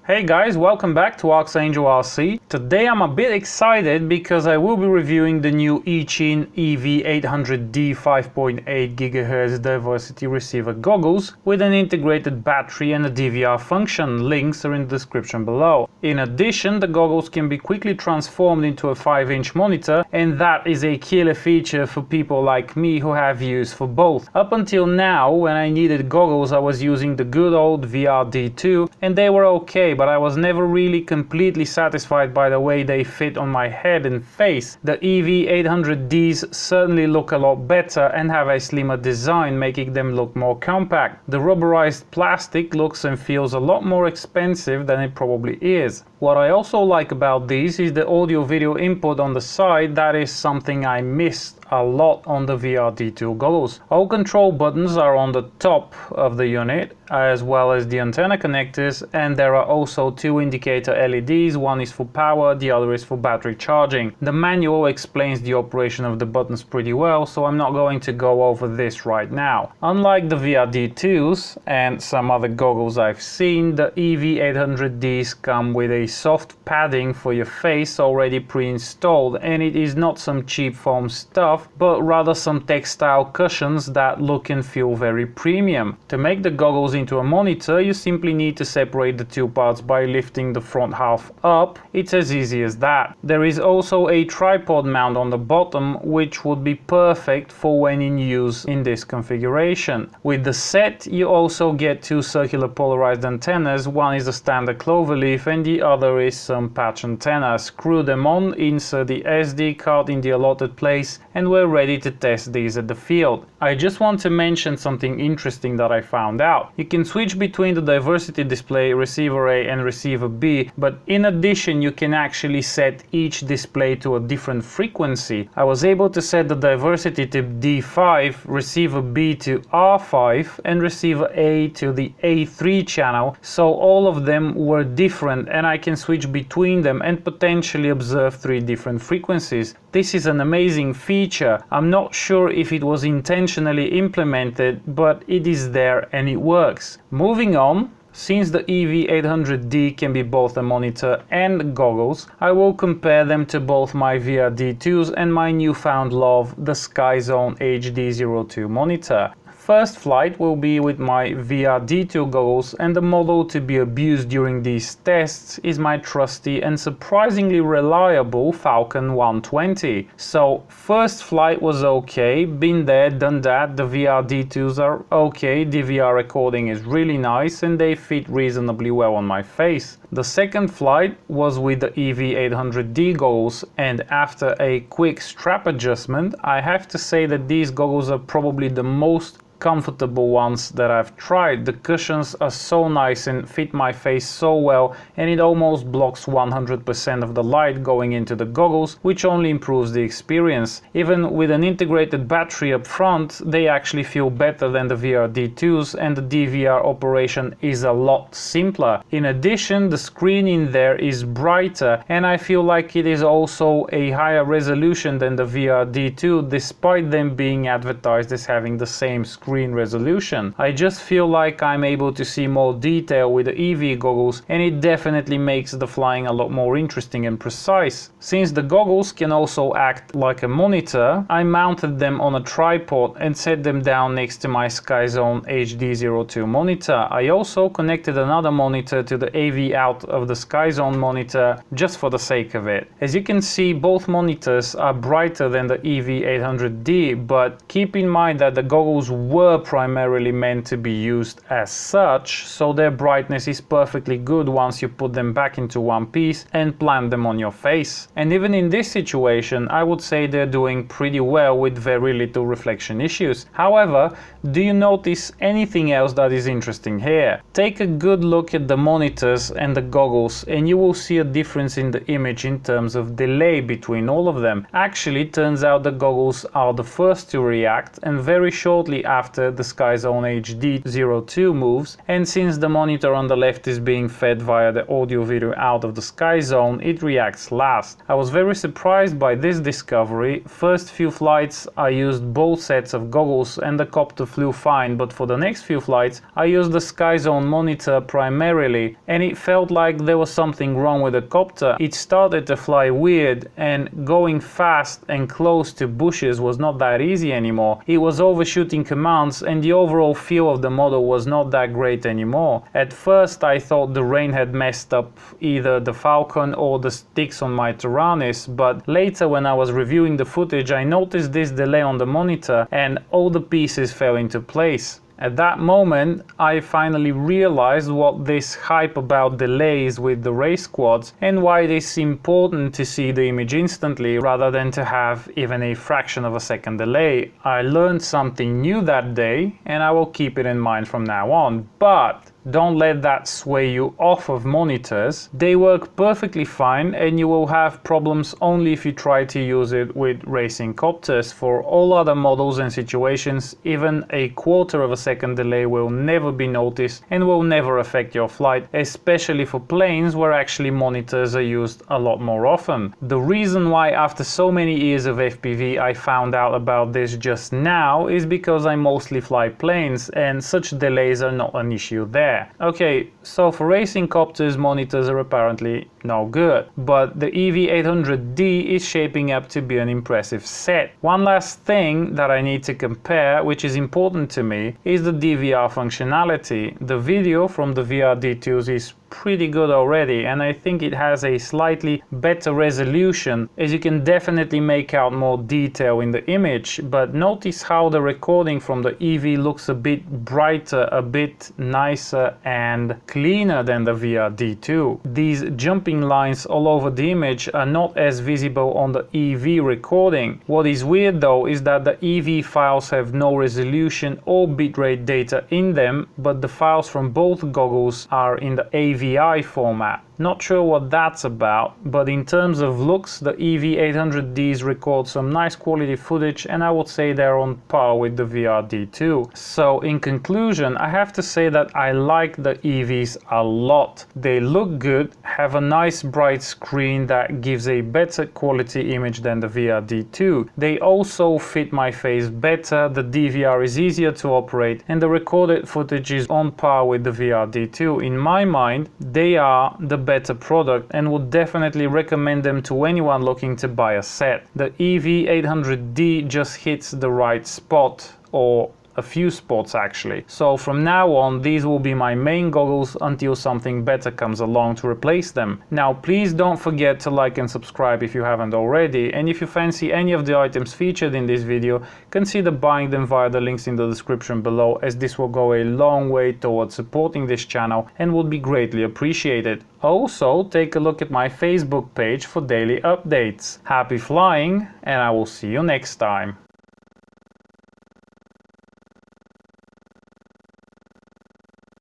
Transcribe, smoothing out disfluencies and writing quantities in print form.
Hey guys, welcome back to ArxangelRC. Today I'm a bit excited because I will be reviewing the new Eachine EV800D 5.8 GHz diversity receiver goggles with an integrated battery and a DVR function. Links are in the description below. In addition, the goggles can be quickly transformed into a 5-inch monitor, and that is a killer feature for people like me who have use for both. Up until now, when I needed goggles, I was using the good old VRD2 and they were okay, but I was never really completely satisfied by the way they fit on my head and face. The EV800Ds certainly look a lot better and have a slimmer design, making them look more compact. The rubberized plastic looks and feels a lot more expensive than it probably is. What I also like about these is the audio-video input on the side. That is something I missed a lot on the VRD2 goggles. All control buttons are on the top of the unit, as well as the antenna connectors, and there are also two indicator LEDs. One is for power, the other is for battery charging. The manual explains the operation of the buttons pretty well, so I'm not going to go over this right now. Unlike the VRD2s and some other goggles I've seen, the EV800Ds come with a soft padding for your face already pre-installed, and it is not some cheap foam stuff, but rather some textile cushions that look and feel very premium. To make the goggles into a monitor, you simply need to separate the two parts by lifting the front half up. It's as easy as that. There is also a tripod mount on the bottom, which would be perfect for when in use in this configuration. With the set, you also get two circular polarized antennas. One is a standard cloverleaf and the other is some patch antenna. Screw them on, insert the SD card in the allotted place, and we're ready to test these at the field. I just want to mention something interesting that I found out. You can switch between the diversity display, receiver A and receiver B, but in addition you can actually set each display to a different frequency. I was able to set the diversity to D5, receiver B to R5 and receiver A to the A3 channel, so all of them were different and I can switch between them and potentially observe 3 different frequencies. This is an amazing feature. I'm not sure if it was intentionally implemented, but it is there and it works. Moving on, since the EV800D can be both a monitor and goggles, I will compare them to both my VRD2s and my newfound love, the SkyZone HD02 monitor. First flight will be with my VRD2 goggles, and the model to be abused during these tests is my trusty and surprisingly reliable Falcon 120. So first flight was okay, been there, done that. The VRD2s are okay, DVR recording is really nice and they fit reasonably well on my face. The second flight was with the EV800D goggles, and after a quick strap adjustment, I have to say that these goggles are probably the most comfortable ones that I've tried. The cushions are so nice and fit my face so well, and it almost blocks 100% of the light going into the goggles, which only improves the experience. Even with an integrated battery up front, they actually feel better than the VRD2s, and the Dvr operation is a lot simpler. In addition, the screen in there is brighter, and I feel like it is also a higher resolution than the VRD2, despite them being advertised as having the same screen resolution. I just feel like I'm able to see more detail with the EV goggles, and it definitely makes the flying a lot more interesting and precise. Since the goggles can also act like a monitor, I mounted them on a tripod and set them down next to my SkyZone HD02 monitor. I also connected another monitor to the AV out of the SkyZone monitor just for the sake of it. As you can see, both monitors are brighter than the EV800D, but keep in mind that the goggles were primarily meant to be used as such, so their brightness is perfectly good once you put them back into one piece and plant them on your face. And even in this situation, I would say they're doing pretty well with very little reflection issues. However, do you notice anything else that is interesting here? Take a good look at the monitors and the goggles and you will see a difference in the image in terms of delay between all of them. Actually, it turns out the goggles are the first to react, and very shortly after after the SkyZone HD02 moves, and since the monitor on the left is being fed via the audio video out of the SkyZone, it reacts last. I was very surprised by this discovery. First few flights I used both sets of goggles and the copter flew fine, but for the next few flights I used the SkyZone monitor primarily, and it felt like there was something wrong with the copter. It started to fly weird, and going fast and close to bushes was not that easy anymore. It was overshooting commands, and the overall feel of the model was not that great anymore. At first I thought the rain had messed up either the Falcon or the sticks on my Taranis, but later when I was reviewing the footage I noticed this delay on the monitor and all the pieces fell into place. At that moment, I finally realized what this hype about delays with the race quads and why it is important to see the image instantly rather than to have even a fraction of a second delay. I learned something new that day and I will keep it in mind from now on, but don't let that sway you off of monitors. They work perfectly fine and you will have problems only if you try to use it with racing copters. For all other models and situations, even a quarter of a second delay will never be noticed and will never affect your flight, especially for planes where actually monitors are used a lot more often. The reason why after so many years of FPV I found out about this just now is because I mostly fly planes and such delays are not an issue there. Okay, so for racing copters, monitors are apparently no good, but the EV800D is shaping up to be an impressive set. One last thing that I need to compare, which is important to me, is the DVR functionality. The video from the VRD2s is pretty good already, and I think it has a slightly better resolution, as you can definitely make out more detail in the image, but notice how the recording from the EV looks a bit brighter, a bit nicer and cleaner than the VRD2. These jumping lines all over the image are not as visible on the EV recording. What is weird though is that the EV files have no resolution or bitrate data in them, but the files from both goggles are in the AVI format. Not sure what that's about, but in terms of looks, the EV800Ds record some nice quality footage and I would say they're on par with the VRD2. So in conclusion, I have to say that I like the EVs a lot. They look good, have a nice bright screen that gives a better quality image than the VRD2. They also fit my face better, the DVR is easier to operate and the recorded footage is on par with the VRD2. In my mind, they are the better product and would definitely recommend them to anyone looking to buy a set. The EV800D just hits the right spot, or a few spots actually. So from now on these will be my main goggles until something better comes along to replace them. Now please don't forget to like and subscribe if you haven't already, and if you fancy any of the items featured in this video, consider buying them via the links in the description below, as this will go a long way towards supporting this channel and would be greatly appreciated. Also take a look at my Facebook page for daily updates. Happy flying, and I will see you next time.